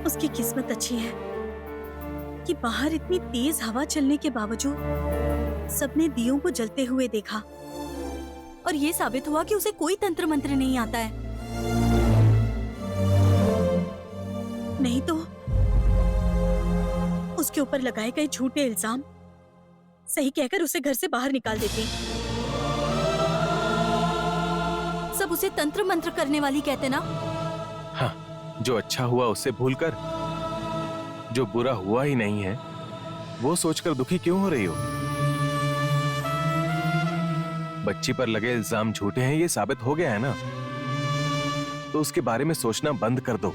उसकी किस्मत अच्छी है कि बाहर इतनी तेज हवा चलने के बावजूद सबने दियों को जलते हुए देखा और ये साबित हुआ कि उसे कोई तंत्र मंत्र नहीं आता है। नहीं तो उसके ऊपर लगाए गए झूठे इल्जाम सही कहकर उसे घर से बाहर निकाल देते। सब उसे तंत्र मंत्र करने वाली कहते ना। हाँ, जो अच्छा हुआ उससे भूलकर जो बुरा हुआ ही नहीं है वो सोचकर दुखी क्यों हो रही हो? बच्ची पर लगे इल्जाम झूठे हैं ये साबित हो गया है ना, तो उसके बारे में सोचना बंद कर दो।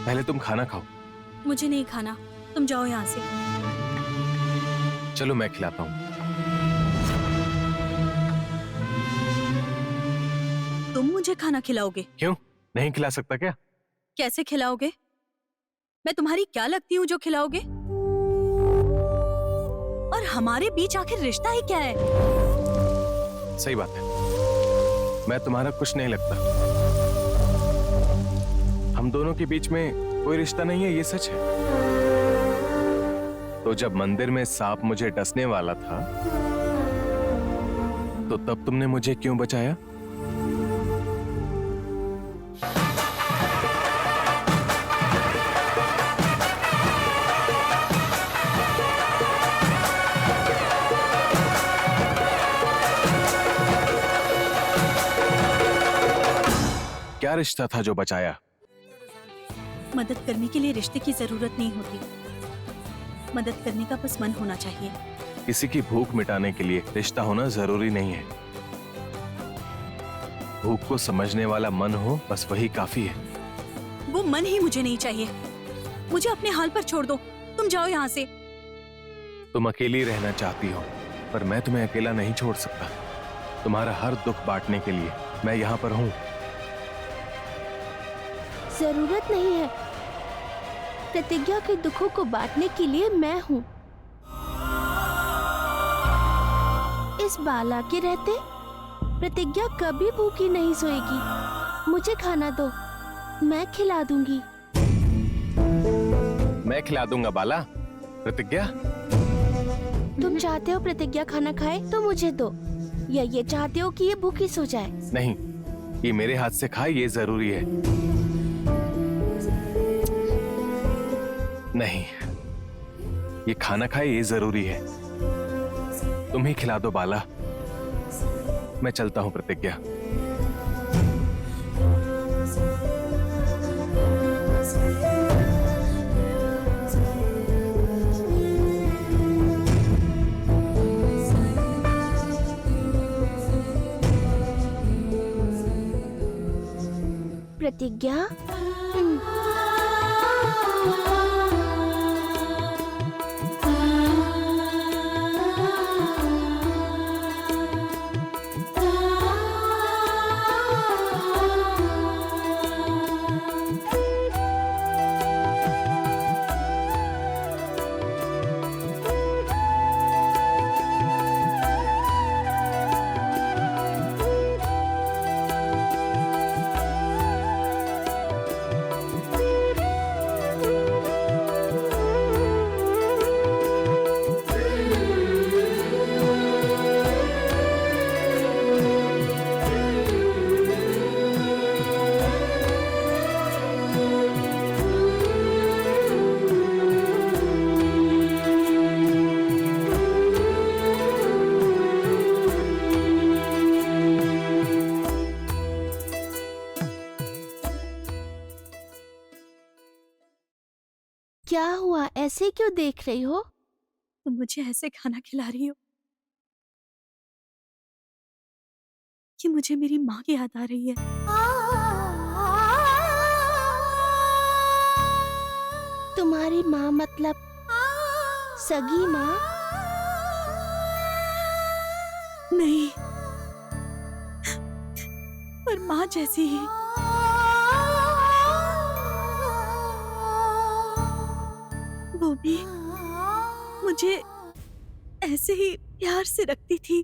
पहले तुम खाना खाओ। मुझे नहीं खाना, तुम जाओ यहाँ से। चलो मैं खिलाता हूँ। तुम मुझे खाना खिलाओगे? क्यों नहीं खिला सकता क्या? कैसे खिलाओगे? मैं तुम्हारी क्या लगती हूँ जो खिलाओगे? और हमारे बीच आखिर रिश्ता ही क्या है? सही बात है, मैं तुम्हारा कुछ नहीं लगता। हम दोनों के बीच में कोई रिश्ता नहीं है, ये सच है। तो जब मंदिर में सांप मुझे डसने वाला था तो तब तुमने मुझे क्यों बचाया? क्या रिश्ता था जो बचाया? मदद करने के लिए रिश्ते की जरूरत नहीं होती, मदद करने का बस मन होना चाहिए। किसी की भूख मिटाने के लिए रिश्ता होना जरूरी नहीं है। भूख को समझने वाला मन हो बस वही काफी है। वो मन ही मुझे नहीं चाहिए, मुझे अपने हाल पर छोड़ दो। तुम जाओ यहाँ से। तुम अकेली रहना चाहती हो पर मैं तुम्हें अकेला नहीं छोड़ सकता। तुम्हारा हर दुख बांटने के लिए मैं यहाँ पर हूँ। जरूरत नहीं है, प्रतिज्ञा के दुखों को बांटने के लिए मैं हूँ। इस बाला के रहते प्रतिज्ञा कभी भूखी नहीं सोएगी। मुझे खाना दो, मैं खिला दूंगी। मैं खिला दूंगा बाला। प्रतिज्ञा, तुम चाहते हो प्रतिज्ञा खाना खाए तो मुझे दो, या ये चाहते हो कि ये भूखी सो जाए? नहीं, ये मेरे हाथ से खाए ये जरूरी है। नहीं, ये खाना खाए ये जरूरी है। तुम ही खिला दो बाला। मैं चलता हूँ प्रतिज्ञा। प्रतिज्ञा, क्या हुआ? ऐसे क्यों देख रही हो? तुम मुझे ऐसे खाना खिला रही हो कि मुझे मेरी माँ की याद आ रही है। तुम्हारी माँ मतलब सगी माँ? नहीं, पर माँ जैसी ही। वो भी मुझे ऐसे ही प्यार से रखती थी,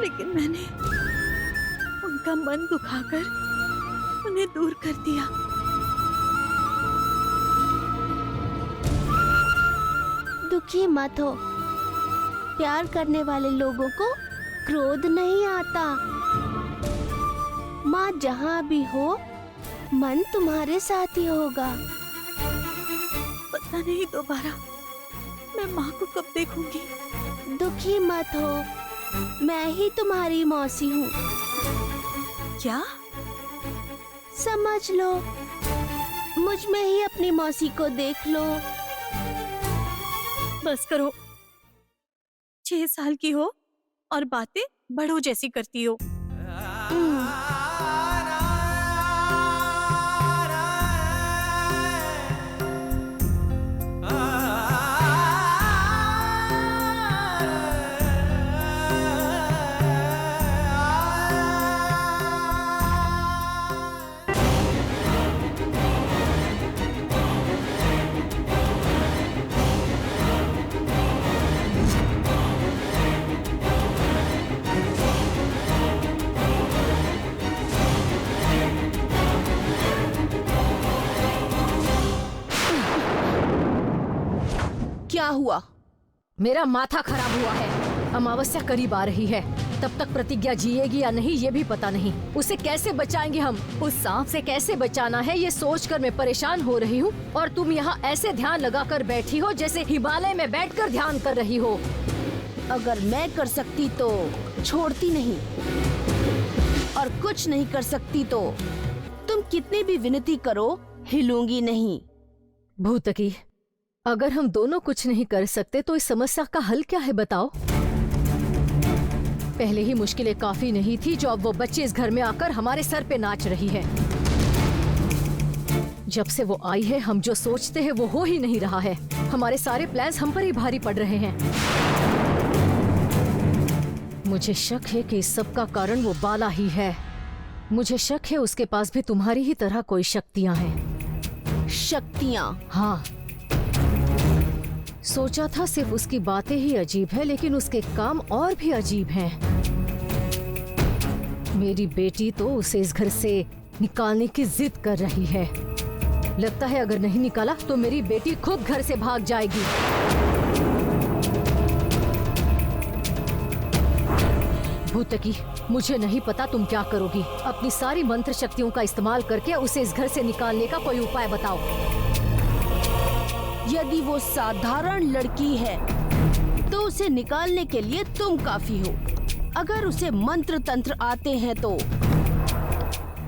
लेकिन मैंने उनका मन दुखाकर उन्हें दूर कर दिया। दुखी मत हो। प्यार करने वाले लोगों को क्रोध नहीं आता। माँ जहाँ भी हो, मन तुम्हारे साथ ही होगा। पता नहीं दोबारा मैं माँ को कब देखूंगी। दुखी मत हो, मैं ही तुम्हारी मौसी हूँ। क्या? समझ लो, मुझ में ही अपनी मौसी को देख लो। बस करो। 6 साल की हो और बातें बड़ों जैसी करती हो। क्या हुआ? मेरा माथा खराब हुआ है। अमावस्या करीब आ रही है, तब तक प्रतिज्ञा जिएगी या नहीं ये भी पता नहीं। उसे कैसे बचाएंगे हम? उस सांप से कैसे बचाना है ये सोचकर मैं परेशान हो रही हूँ, और तुम यहाँ ऐसे ध्यान लगाकर बैठी हो जैसे हिमालय में बैठकर ध्यान कर रही हो। अगर मैं कर सकती तो छोड़ती नहीं, और कुछ नहीं कर सकती तो तुम कितनी भी विनती करो, हिलूंगी नहीं। भूतकी, अगर हम दोनों कुछ नहीं कर सकते तो इस समस्या का हल क्या है बताओ? पहले ही मुश्किलें काफी नहीं थी, जो अब वो बच्चे इस घर में आकर हमारे सर पे नाच रही है। जब से वो आई है हम जो सोचते हैं वो हो ही नहीं रहा है। हमारे सारे प्लान्स हम पर ही भारी पड़ रहे हैं। मुझे शक है कि इस सब का कारण वो बाला ही है। मुझे शक है उसके पास भी तुम्हारी ही तरह कोई शक्तियां हैं। शक्तियां? हाँ, सोचा था सिर्फ उसकी बातें ही अजीब है, लेकिन उसके काम और भी अजीब हैं। मेरी बेटी तो उसे इस घर से निकालने की जिद कर रही है। लगता है अगर नहीं निकाला तो मेरी बेटी खुद घर से भाग जाएगी। भूतकी, मुझे नहीं पता तुम क्या करोगी। अपनी सारी मंत्र शक्तियों का इस्तेमाल करके उसे इस घर से निकालने का कोई उपाय बताओ। यदि वो साधारण लड़की है तो उसे निकालने के लिए तुम काफी हो। अगर उसे मंत्र तंत्र आते हैं तो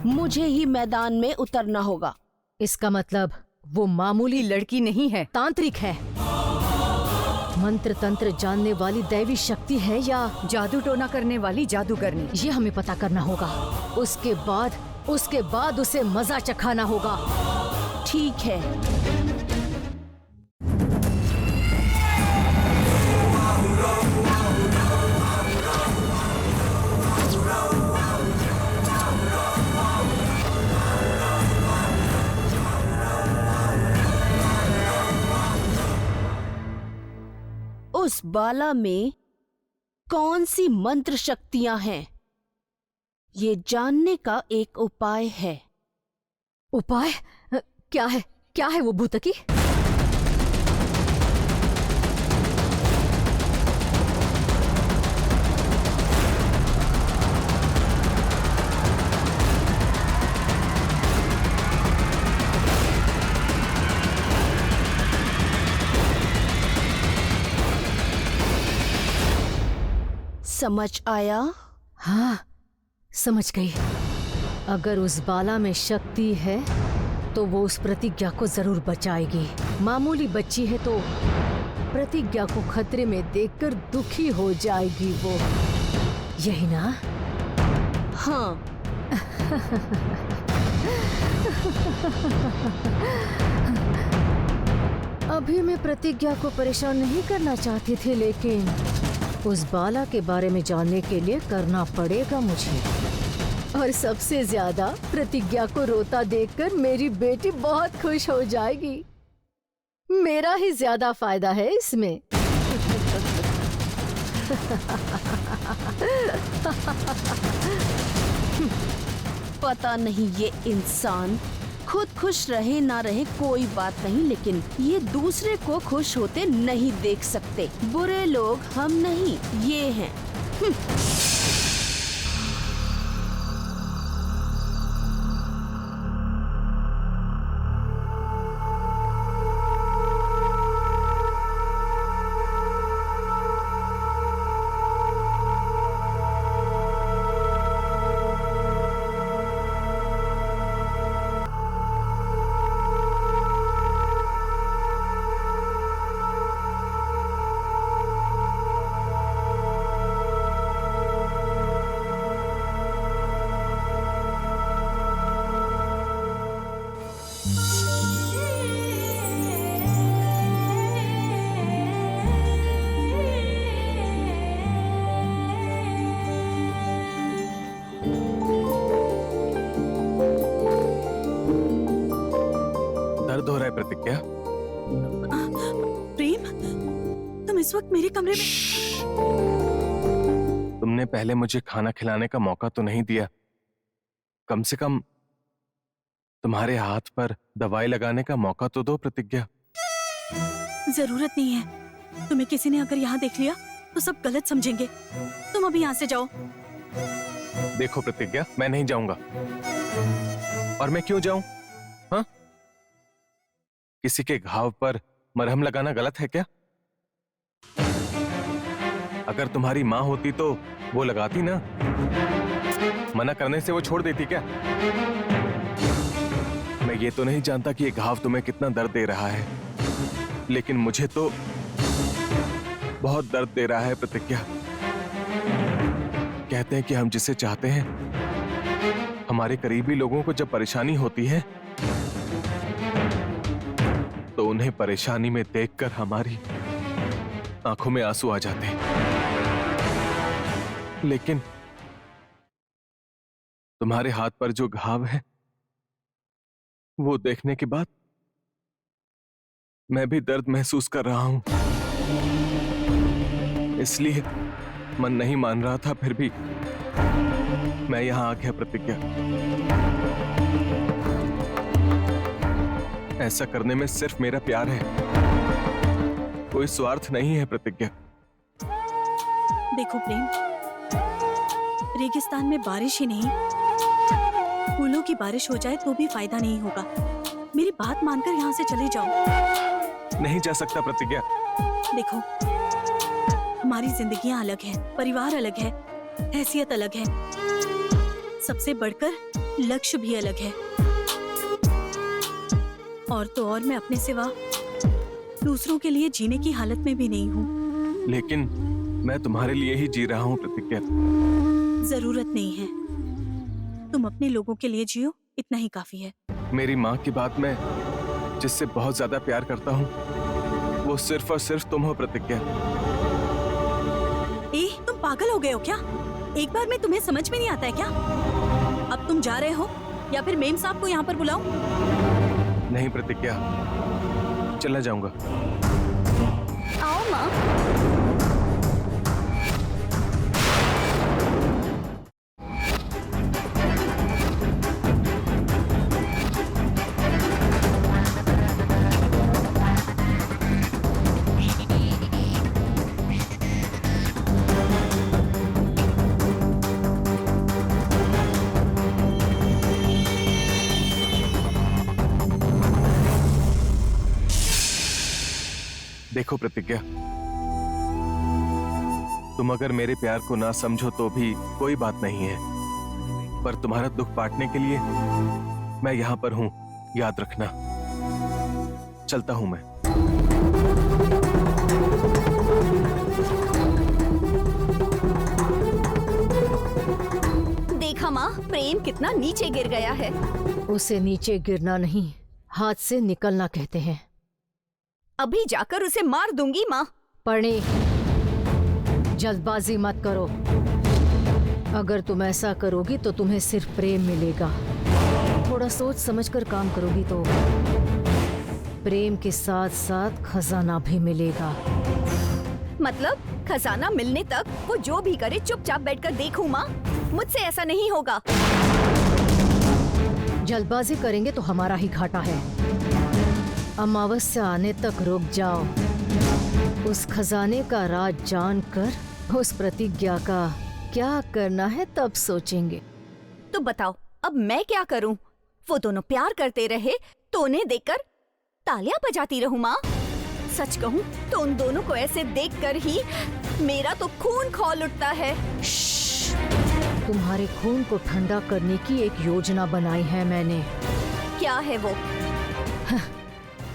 मुझे ही मैदान में उतरना होगा। इसका मतलब वो मामूली लड़की नहीं है, तांत्रिक है। मंत्र तंत्र जानने वाली दैवी शक्ति है या जादू टोना करने वाली जादूगरनी। ये हमें पता करना होगा। उसके बाद उसे मजा चखाना होगा। ठीक है। उस बाला में कौन सी मंत्र शक्तियां हैं, ये जानने का एक उपाय है। उपाय? क्या है? क्या है वो भूतकी? समझ आया? हाँ, समझ गई। अगर उस बाला में शक्ति है तो वो उस प्रतिज्ञा को जरूर बचाएगी। मामूली बच्ची है तो प्रतिज्ञा को खतरे में देखकर दुखी हो जाएगी वो, यही ना? हाँ। अभी मैं प्रतिज्ञा को परेशान नहीं करना चाहती थी, लेकिन उस बाला के बारे में जानने के लिए करना पड़ेगा मुझे। और सबसे ज्यादा प्रतिज्ञा को रोता देखकर मेरी बेटी बहुत खुश हो जाएगी। मेरा ही ज्यादा फायदा है इसमें। पता नहीं ये इंसान खुद खुश रहे ना रहे कोई बात नहीं, लेकिन ये दूसरे को खुश होते नहीं देख सकते। बुरे लोग हम नहीं, ये हैं। दर्द हो रहा है प्रतिज्ञा? प्रेम, तुम इस वक्त मेरे कमरे में? तुमने पहले मुझे खाना खिलाने का मौका तो नहीं दिया। कम से कम तुम्हारे हाथ पर दवाई लगाने का मौका तो दो प्रतिज्ञा। जरूरत नहीं है। तुम्हें किसी ने अगर यहाँ देख लिया तो सब गलत समझेंगे। तुम अभी यहाँ से जाओ। देखो प्रतिज्ञा, मैं नहीं जाऊंगा। और मैं क्यों जाऊं? हाँ? किसी के घाव पर मरहम लगाना गलत है क्या? अगर तुम्हारी माँ होती तो वो लगाती ना। मना करने से वो छोड़ देती क्या? मैं ये तो नहीं जानता कि ये घाव तुम्हें कितना दर्द दे रहा है, लेकिन मुझे तो बहुत दर्द दे रहा है प्रतिज्ञा। कहते हैं कि हम जिसे चाहते हैं, हमारे करीबी लोगों को जब परेशानी होती है तो उन्हें परेशानी में देखकर हमारी आंखों में आंसू आ जाते हैं। लेकिन तुम्हारे हाथ पर जो घाव है वो देखने के बाद मैं भी दर्द महसूस कर रहा हूं। इसलिए मन नहीं मान रहा था, फिर भी मैं यहां आ गया प्रतिज्ञा। ऐसा करने में सिर्फ मेरा प्यार है, कोई स्वार्थ नहीं है प्रतिज्ञा। देखो प्रेम, रेगिस्तान में बारिश ही नहीं, फूलों की बारिश हो जाए तो भी फायदा नहीं होगा। मेरी बात मानकर यहाँ से चले जाओ। नहीं जा सकता प्रतिज्ञा। देखो, हमारी जिंदगियां अलग है, परिवार अलग है, हैसियत अलग है, सबसे बढ़कर लक्ष्य भी अलग है। और तो और मैं अपने सिवा दूसरों के लिए जीने की हालत में भी नहीं हूँ। लेकिन मैं तुम्हारे लिए ही जी रहा हूँ प्रतिज्ञा। जरूरत नहीं है, तुम अपने लोगों के लिए जियो, इतना ही काफी है। मेरी माँ की बात मैं जिससे बहुत ज्यादा प्यार करता हूँ वो सिर्फ और सिर्फ तुम हो प्रतिज्ञा। तुम पागल हो गए हो क्या? एक बार में तुम्हें समझ में नहीं आता है क्या? अब तुम जा रहे हो या फिर मेम साहब को यहाँ पर बुलाऊं? नहीं प्रतिज्ञा, चला जाऊंगा। आओ माँ। देखो प्रतिज्ञा, तुम अगर मेरे प्यार को ना समझो तो भी कोई बात नहीं है, पर तुम्हारा दुख बांटने के लिए मैं यहाँ पर हूँ, याद रखना। चलता हूँ मैं। देखा माँ, प्रेम कितना नीचे गिर गया है। उसे नीचे गिरना नहीं, हाथ से निकलना कहते हैं। अभी जाकर उसे मार दूंगी माँ। पर्णी, जल्दबाजी मत करो। अगर तुम ऐसा करोगी तो तुम्हें सिर्फ प्रेम मिलेगा। थोड़ा सोच समझकर काम करोगी तो प्रेम के साथ साथ खजाना भी मिलेगा। मतलब खजाना मिलने तक वो जो भी करे चुपचाप बैठकर देखूं माँ। मुझसे ऐसा नहीं होगा। जल्दबाजी करेंगे तो हमारा ही घाटा है। अमावस्या आने तक रुक जाओ। उस खजाने का राज जानकर उस प्रतिज्ञा का क्या करना है तब सोचेंगे। तो बताओ अब मैं क्या करूं? वो दोनों प्यार करते रहे तो उन्हें देखकर तालियां बजाती रहूं माँ? सच कहूं तो उन दोनों को ऐसे देखकर ही मेरा तो खून खौल उठता है। तुम्हारे खून को ठंडा करने की एक योजना बनाई है मैंने। क्या है वो?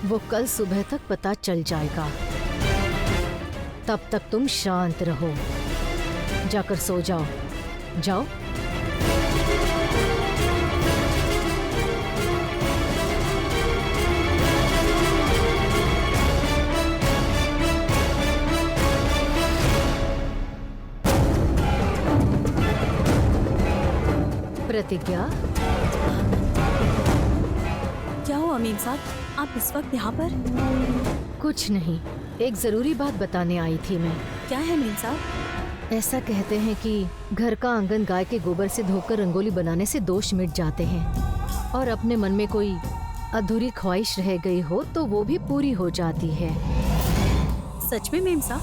वो कल सुबह तक पता चल जाएगा। तब तक तुम शांत रहो। जाकर सो जाओ। जाओ। प्रतिज्ञा, क्या हुआ मीम साहब, आप इस वक्त यहाँ पर? कुछ नहीं, एक जरूरी बात बताने आई थी मैं। क्या है मीम साहब? ऐसा कहते हैं कि घर का आंगन गाय के गोबर से धोकर रंगोली बनाने से दोष मिट जाते हैं और अपने मन में कोई अधूरी ख्वाहिश रह गई हो तो वो भी पूरी हो जाती है। सच में मीम साहब?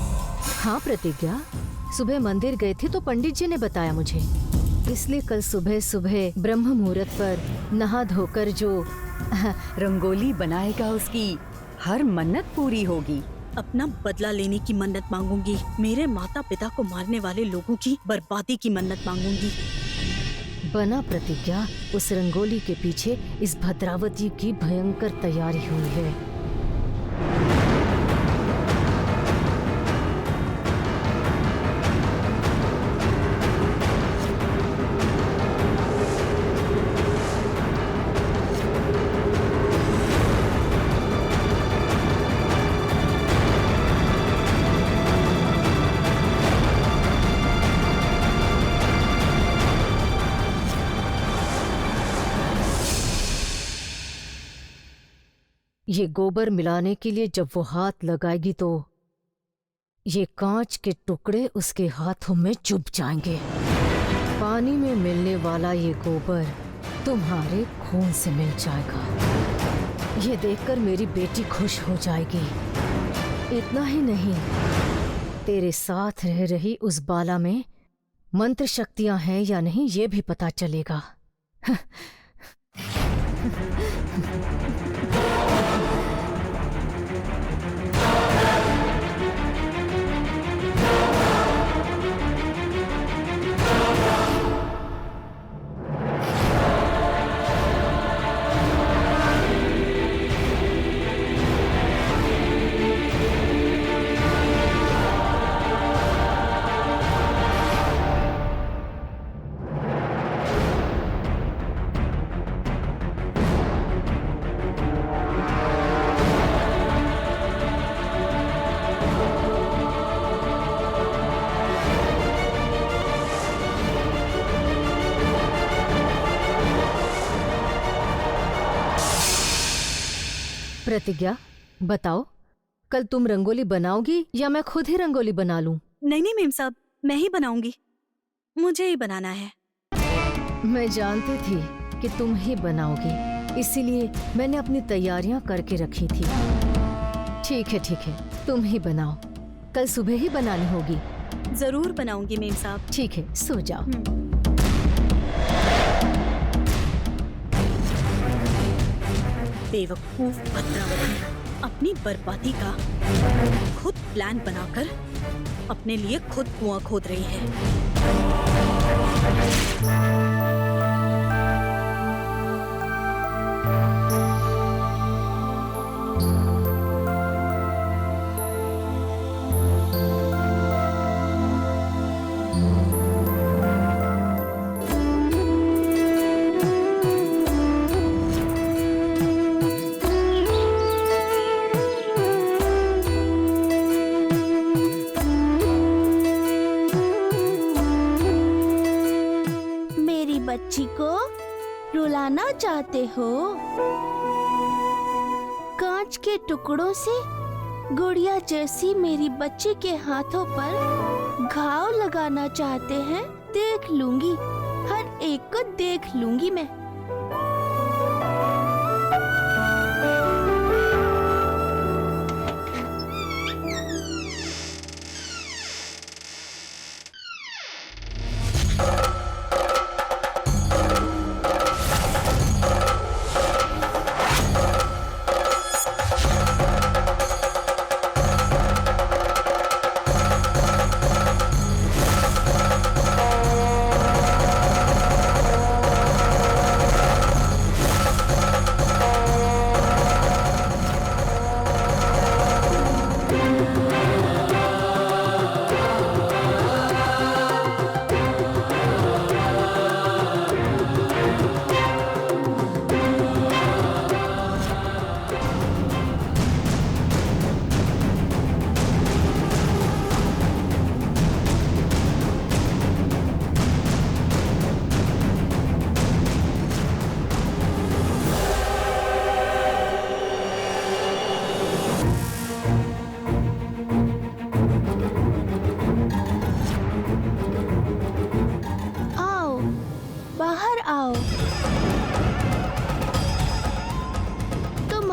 हाँ प्रतिज्ञा, सुबह मंदिर गए थे तो पंडित जी ने बताया मुझे। इसलिए कल सुबह सुबह ब्रह्म मुहूर्त पर नहा धोकर जो रंगोली बनाएगा उसकी हर मन्नत पूरी होगी। अपना बदला लेने की मन्नत मांगूंगी। मेरे माता पिता को मारने वाले लोगों की बर्बादी की मन्नत मांगूंगी। बना प्रतिज्ञा, उस रंगोली के पीछे इस भद्रावती की भयंकर तैयारी हुई है। ये गोबर मिलाने के लिए जब वो हाथ लगाएगी तो ये कांच के टुकड़े उसके हाथों में चुभ जाएंगे। पानी में मिलने वाला ये गोबर तुम्हारे खून से मिल जाएगा। ये देखकर मेरी बेटी खुश हो जाएगी। इतना ही नहीं, तेरे साथ रह रही उस बाला में मंत्र शक्तियां हैं या नहीं ये भी पता चलेगा। प्रतिज्ञा, बताओ कल तुम रंगोली बनाओगी या मैं खुद ही रंगोली बना लूं? नहीं नहीं मीम साहब, मैं ही बनाऊंगी। मुझे ही बनाना है। मैं जानती थी कि तुम ही बनाओगी, इसीलिए मैंने अपनी तैयारियां करके रखी थी। ठीक है, तुम ही बनाओ। कल सुबह ही बनानी होगी। जरूर बनाऊंगी मीम साहब। ठीक है, सो जाओ। बेवकूफ भद्रावती अपनी बर्बादी का खुद प्लान बनाकर अपने लिए खुद कुआं खोद रही है। बच्ची को रुलाना चाहते हो? कांच के टुकड़ों से गुड़िया जैसी मेरी बच्ची के हाथों पर घाव लगाना चाहते हैं, देख लूंगी, हर एक को देख लूंगी मैं।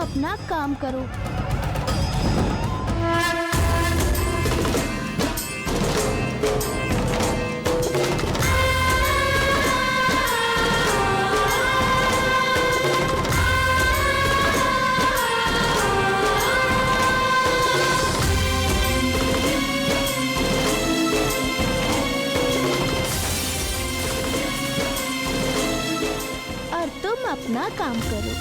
अपना काम करो। और तुम अपना काम करो।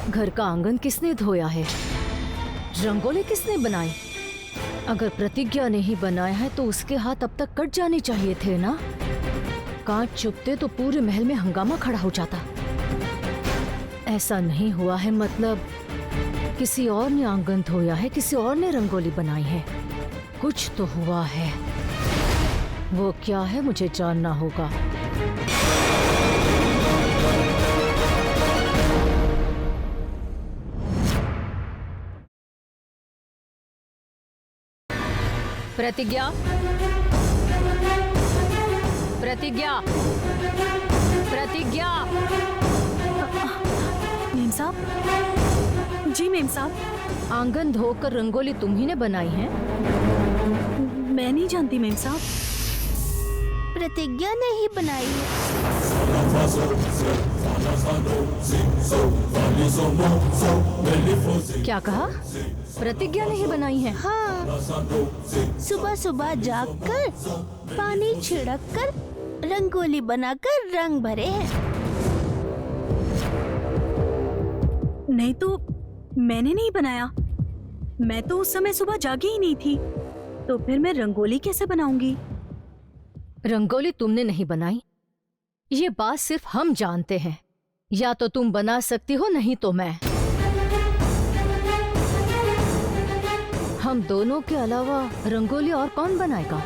घर का आंगन किसने धोया है? रंगोली किसने बनाई? अगर प्रतिज्ञा ने ही बनाया है तो उसके हाथ अब तक कट जाने चाहिए थे ना। कांच चुभते तो पूरे महल में हंगामा खड़ा हो जाता। ऐसा नहीं हुआ है, मतलब किसी और ने आंगन धोया है, किसी और ने रंगोली बनाई है। कुछ तो हुआ है, वो क्या है मुझे जानना होगा। प्रतिज्ञा, प्रतिज्ञा, प्रतिज्ञा। मेम साहब। जी मेम साहब। आंगन धोकर रंगोली तुम ही ने बनाई है? मैं नहीं जानती मेम साहब। प्रतिज्ञा ने ही बनाई है। क्या कहा? प्रतिज्ञा ने ही बनाई है? हाँ, सुबह सुबह जागकर पानी छिड़ककर रंगोली बनाकर रंग भरे हैं। नहीं तो मैंने नहीं बनाया। मैं तो उस समय सुबह जागी ही नहीं थी, तो फिर मैं रंगोली कैसे बनाऊंगी? रंगोली तुमने नहीं बनाई, ये बात सिर्फ हम जानते हैं। या तो तुम बना सकती हो, नहीं तो मैं। हम दोनों के अलावा रंगोली और कौन बनाएगा?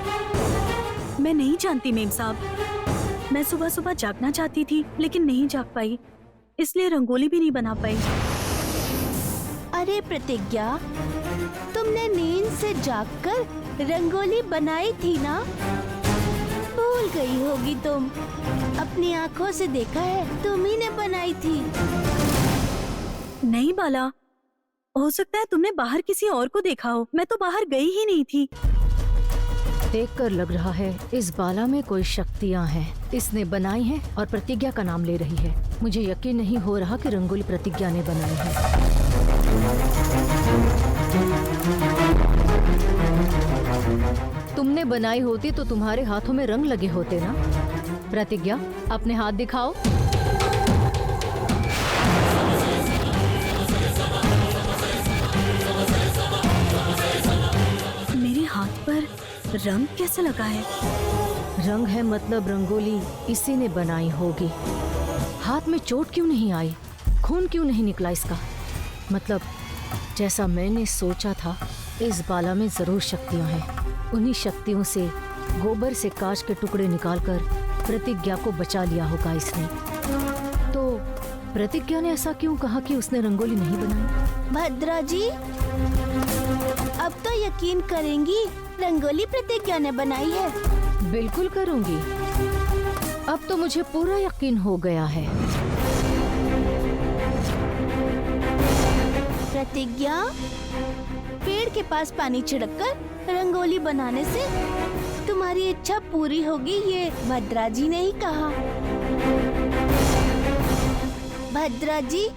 मैं नहीं जानती मेम साहब। मैं सुबह सुबह जागना चाहती थी लेकिन नहीं जाग पाई, इसलिए रंगोली भी नहीं बना पाई। अरे प्रतिज्ञा, तुमने नींद से जागकर रंगोली बनाई थी ना? भूल गई होगी तुम। अपनी आंखों से देखा है, तुम ही ने बनाई थी। नहीं बाला, हो सकता है तुमने बाहर किसी और को देखा हो। मैं तो बाहर गई ही नहीं थी। देखकर लग रहा है इस बाला में कोई शक्तियाँ हैं। इसने बनाई है और प्रतिज्ञा का नाम ले रही है। मुझे यकीन नहीं हो रहा कि रंगोली प्रतिज्ञा ने बनाई है। तुमने बनाई होती तो तुम्हारे हाथों में रंग लगे होते ना। प्रतिज्ञा, अपने हाथ दिखाओ। मेरे हाथ पर रंग कैसे लगा है? रंग है मतलब रंगोली इसी ने बनाई होगी। हाथ में चोट क्यों नहीं आई? खून क्यों नहीं निकला इसका? मतलब जैसा मैंने सोचा था, इस बाला में जरूर शक्तियां हैं। उन्हीं शक्तियों से गोबर से कांच के टुकड़े निकालकर प्रतिज्ञा को बचा लिया होगा इसने। तो प्रतिज्ञा ने ऐसा क्यों कहा कि उसने रंगोली नहीं बनाई? भद्रा जी, अब तो यकीन करेंगी रंगोली प्रतिज्ञा ने बनाई है। बिल्कुल करूंगी। अब तो मुझे पूरा यकीन हो गया है। प्रतिज्ञा, पेड़ के पास पानी छिड़ककर रंगोली बनाने से तुम्हारी इच्छा पूरी होगी, ये भद्रा जी ने ही कहा। भद्रा जी,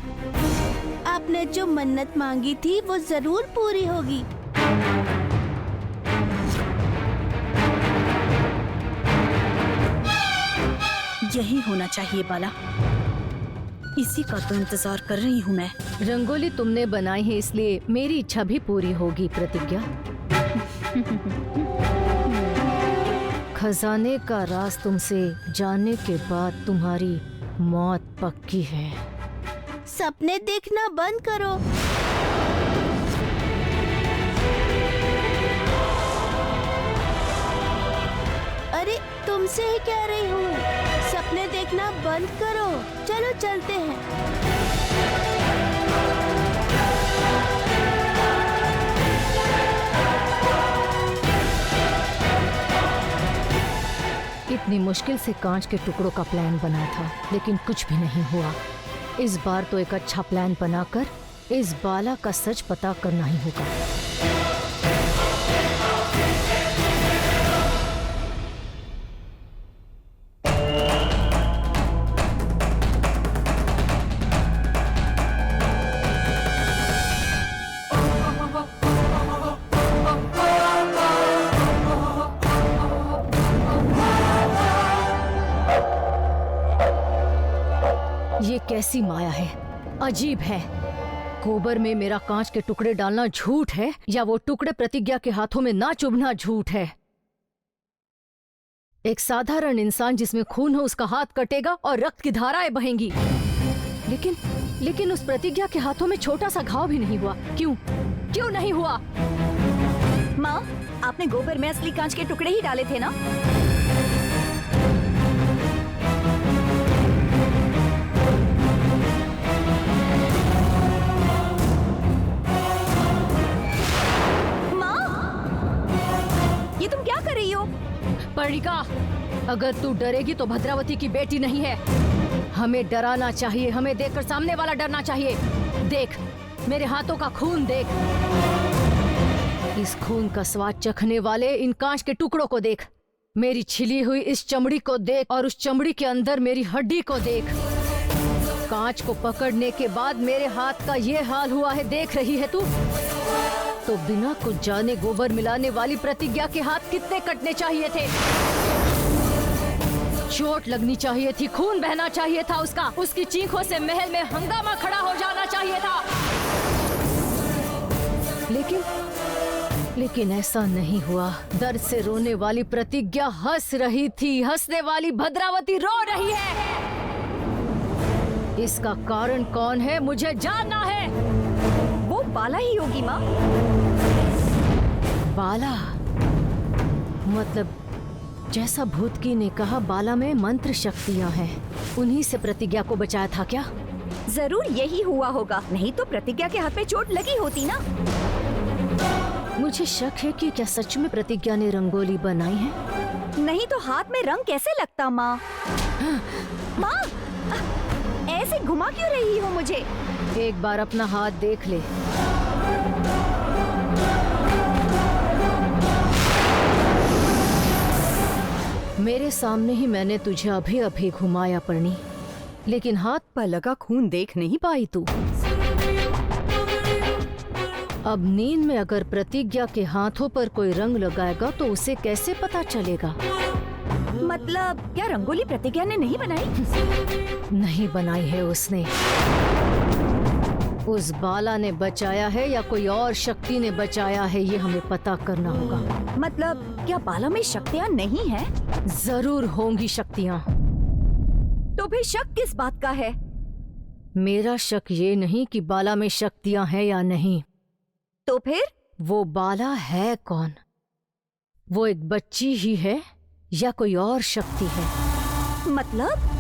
आपने जो मन्नत मांगी थी वो जरूर पूरी होगी। यही होना चाहिए बाला। इसी का तो इंतजार कर रही हूँ मैं। रंगोली तुमने बनाई है इसलिए मेरी इच्छा भी पूरी होगी प्रतिज्ञा। खजाने का राज तुमसे जानने के बाद तुम्हारी मौत पक्की है। सपने देखना बंद करो। अरे तुमसे ही कह रही हूँ, सपने देखना बंद करो। चलो चलते हैं। इतनी मुश्किल से कांच के टुकड़ों का प्लान बना था, लेकिन कुछ भी नहीं हुआ। इस बार तो एक अच्छा प्लान बनाकर इस बाला का सच पता करना ही होगा। ये कैसी माया है, अजीब है। गोबर में मेरा कांच के टुकड़े डालना झूठ है या वो टुकड़े प्रतिज्ञा के हाथों में ना चुभना झूठ है। एक साधारण इंसान जिसमें खून हो उसका हाथ कटेगा और रक्त की धाराएं बहेंगी, लेकिन उस प्रतिज्ञा के हाथों में छोटा सा घाव भी नहीं हुआ। क्यों नहीं हुआ? माँ, आपने गोबर में असली कांच के टुकड़े ही डाले थे ना? ये तुम क्या कर रही हो? पर्णिका, अगर तू डरेगी तो भद्रावती की बेटी नहीं है। हमें डराना चाहिए, हमें देखकर सामने वाला डरना चाहिए। देख, मेरे हाथों का खून देख। इस खून का स्वाद चखने वाले इन कांच के टुकड़ों को देख। मेरी छिली हुई इस चमड़ी को देख और उस चमड़ी के अंदर मेरी हड्डी को देख। कांच को पकड़ने के बाद मेरे हाथ का ये हाल हुआ है, देख रही है तू? तो बिना कुछ जाने गोबर मिलाने वाली प्रतिज्ञा के हाथ कितने कटने चाहिए थे? चोट लगनी चाहिए थी, खून बहना चाहिए था उसका। उसकी चीखों से महल में हंगामा खड़ा हो जाना चाहिए था। लेकिन ऐसा नहीं हुआ। दर्द से रोने वाली प्रतिज्ञा हंस रही थी, हंसने वाली भद्रावती रो रही है। इसका कारण कौन है मुझे जानना है। वो बाला ही होगी माँ। बाला? मतलब जैसा भूतकी ने कहा, बाला में मंत्र शक्तियां हैं। उन्हीं से प्रतिज्ञा को बचाया था क्या? जरूर यही हुआ होगा, नहीं तो प्रतिज्ञा के हाथ पे चोट लगी होती ना। मुझे शक है कि क्या सच में प्रतिज्ञा ने रंगोली बनाई है? नहीं तो हाथ में रंग कैसे लगता माँ? माँ, ऐसे घुमा क्यों रही हो मुझे? एक बार अपना हाथ देख ले। मेरे सामने ही मैंने तुझे अभी अभी घुमाया परनी, लेकिन हाथ पर लगा खून देख नहीं पाई तू। अब नींद में अगर प्रतिज्ञा के हाथों पर कोई रंग लगाएगा तो उसे कैसे पता चलेगा? मतलब क्या रंगोली प्रतिज्ञा ने नहीं बनाई? नहीं बनाई है उसने। उस बाला ने बचाया है या कोई और शक्ति ने बचाया है, ये हमें पता करना होगा। मतलब क्या बाला में शक्तियाँ नहीं हैं? जरूर होंगी शक्तियाँ। तो फिर शक किस बात का है? मेरा शक ये नहीं कि बाला में शक्तियाँ हैं या नहीं। तो फिर वो बाला है कौन? वो एक बच्ची ही है या कोई और शक्ति है? मतलब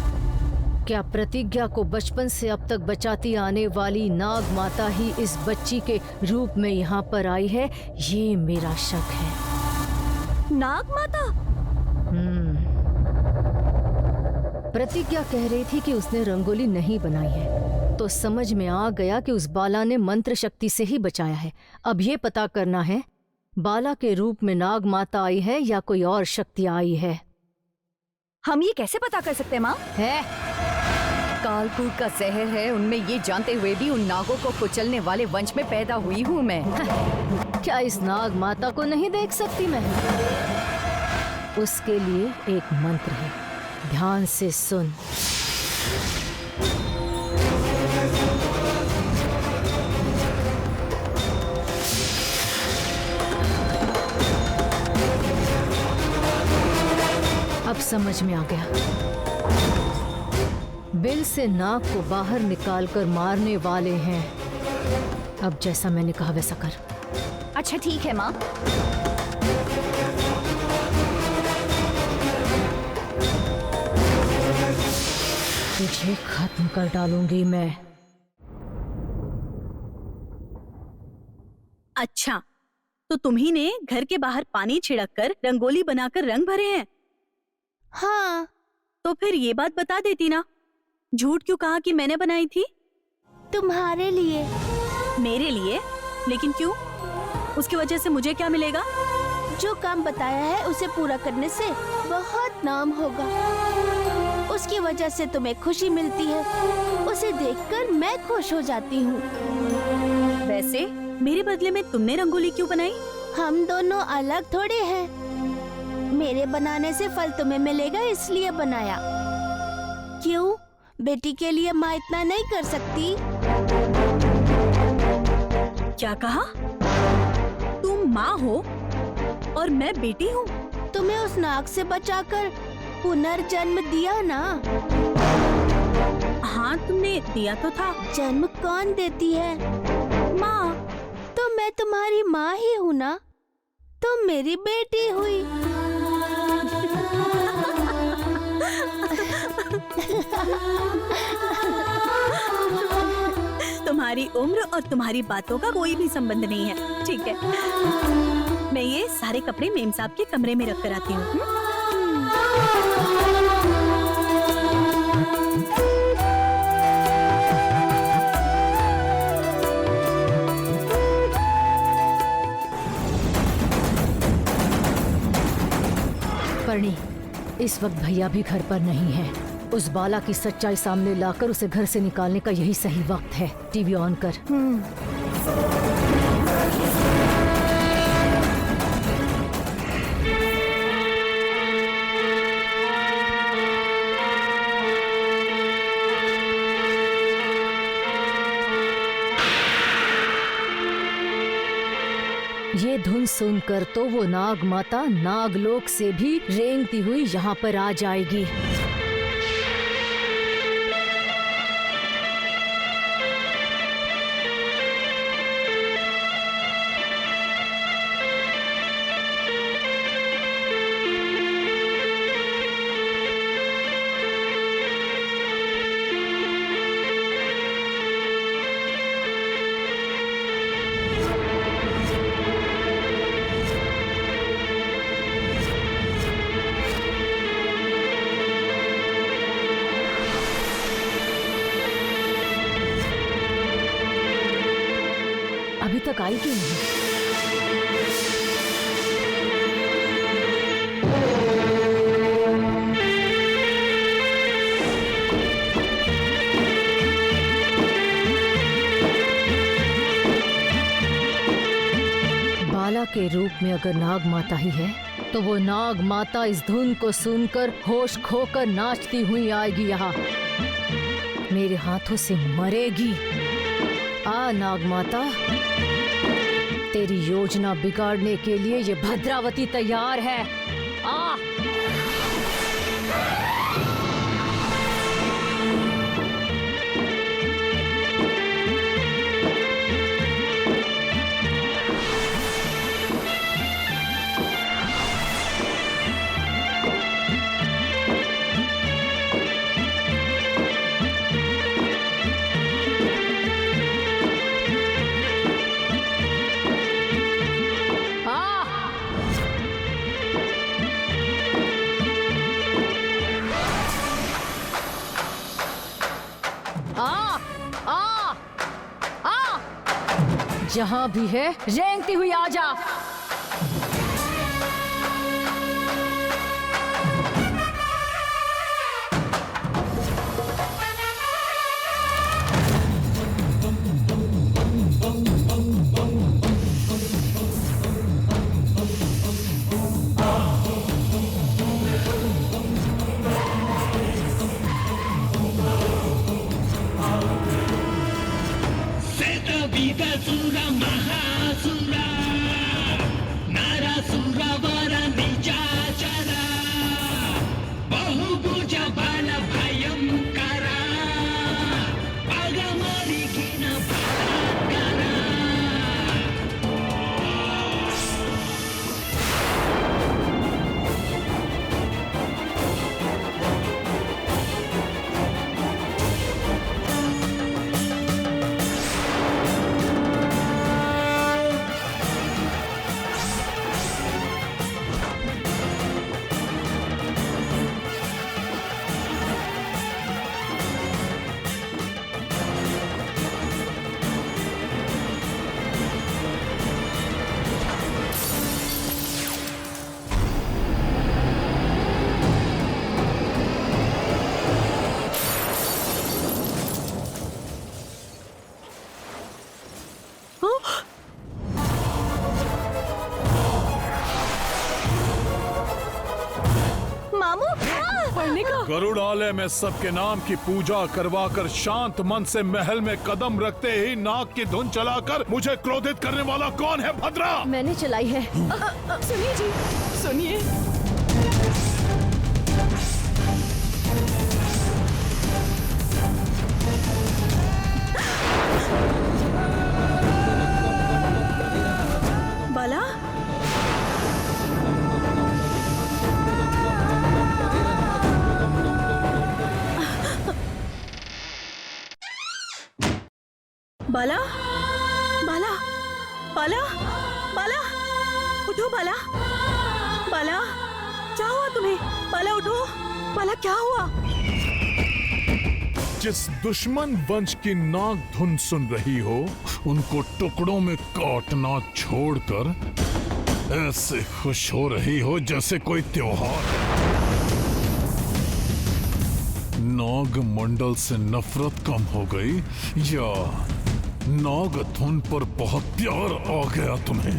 क्या प्रतिज्ञा को बचपन से अब तक बचाती आने वाली नाग माता ही इस बच्ची के रूप में यहाँ पर आई है? ये मेरा शक है। नाग माता? प्रतिज्ञा कह रही थी कि उसने रंगोली नहीं बनाई है, तो समझ में आ गया कि उस बाला ने मंत्र शक्ति से ही बचाया है। अब ये पता करना है बाला के रूप में नाग माता आई है या कोई और शक्ति आई है। हम ये कैसे पता कर सकते हैं माँ? है कालकूट का जहर है उनमें, ये जानते हुए भी उन नागों को कुचलने वाले वंश में पैदा हुई हूँ मैं। क्या इस नाग माता को नहीं देख सकती मैं? उसके लिए एक मंत्र है, ध्यान से सुन। अब समझ में आ गया। बिल से नाग को बाहर निकालकर मारने वाले हैं। अब जैसा मैंने कहा वैसा कर। अच्छा ठीक है माँ। तुझे खत्म कर डालूंगी मैं। अच्छा, तो तुम्ही ने घर के बाहर पानी छिड़क कर रंगोली बनाकर रंग भरे हैं? हाँ। तो फिर ये बात बता देती ना, झूठ क्यों कहा कि मैंने बनाई थी? तुम्हारे लिए। मेरे लिए? लेकिन क्यों? उसकी वजह से मुझे क्या मिलेगा? जो काम बताया है उसे पूरा करने से बहुत नाम होगा। उसकी वजह से तुम्हें खुशी मिलती है, उसे देखकर मैं खुश हो जाती हूँ। वैसे मेरे बदले में तुमने रंगोली क्यों बनाई? हम दोनों अलग थोड़े हैं। मेरे बनाने से फल तुम्हें मिलेगा इसलिए बनाया। क्यों? बेटी के लिए माँ इतना नहीं कर सकती? क्या कहा? तुम माँ हो और मैं बेटी हूँ? तुम्हें उस नाग से बचाकर पुनर्जन्म दिया ना? हाँ, तुमने दिया तो था। जन्म कौन देती है? माँ। तो मैं तुम्हारी माँ ही हूँ ना? तुम मेरी बेटी हुई। तुम्हारी उम्र और तुम्हारी बातों का कोई भी संबंध नहीं है। ठीक है, मैं ये सारे कपड़े मेम साहब के कमरे में रख कर आती हूँ। परणी, इस वक्त भैया भी घर पर नहीं है। उस बाला की सच्चाई सामने लाकर उसे घर से निकालने का यही सही वक्त है। टीवी ऑन कर। ये धुन सुनकर तो वो नाग माता नागलोक से भी रेंगती हुई यहाँ पर आ जाएगी। अभी तक आई क्यों नहीं? बाला के रूप में अगर नाग माता ही है तो वो नाग माता इस धुन को सुनकर होश खोकर नाचती हुई आएगी यहाँ, मेरे हाथों से मरेगी। आ नाग माता, तेरी योजना बिगाड़ने के लिए ये भद्रावती तैयार है। आ जहां भी है रेंगती हुई आ जा। गरुड़ालय में सबके नाम की पूजा करवाकर शांत मन से महल में कदम रखते ही नाग की धुन चलाकर मुझे क्रोधित करने वाला कौन है भद्रा? मैंने चलाई है। सुनिए जी, सुनिए। बाला, बाला, बाला, बाला, बाला, उठो बाला, बाला, क्या हुआ तुम्हें? बाला उठो, बाला क्या हुआ? जिस दुश्मन वंश की नाग धुन सुन रही हो उनको टुकड़ों में काटना छोड़कर ऐसे खुश हो रही हो जैसे कोई त्योहार। नाग मंडल से नफरत कम हो गई या नाग धुन पर बहुत प्यार आ गया तुम्हें?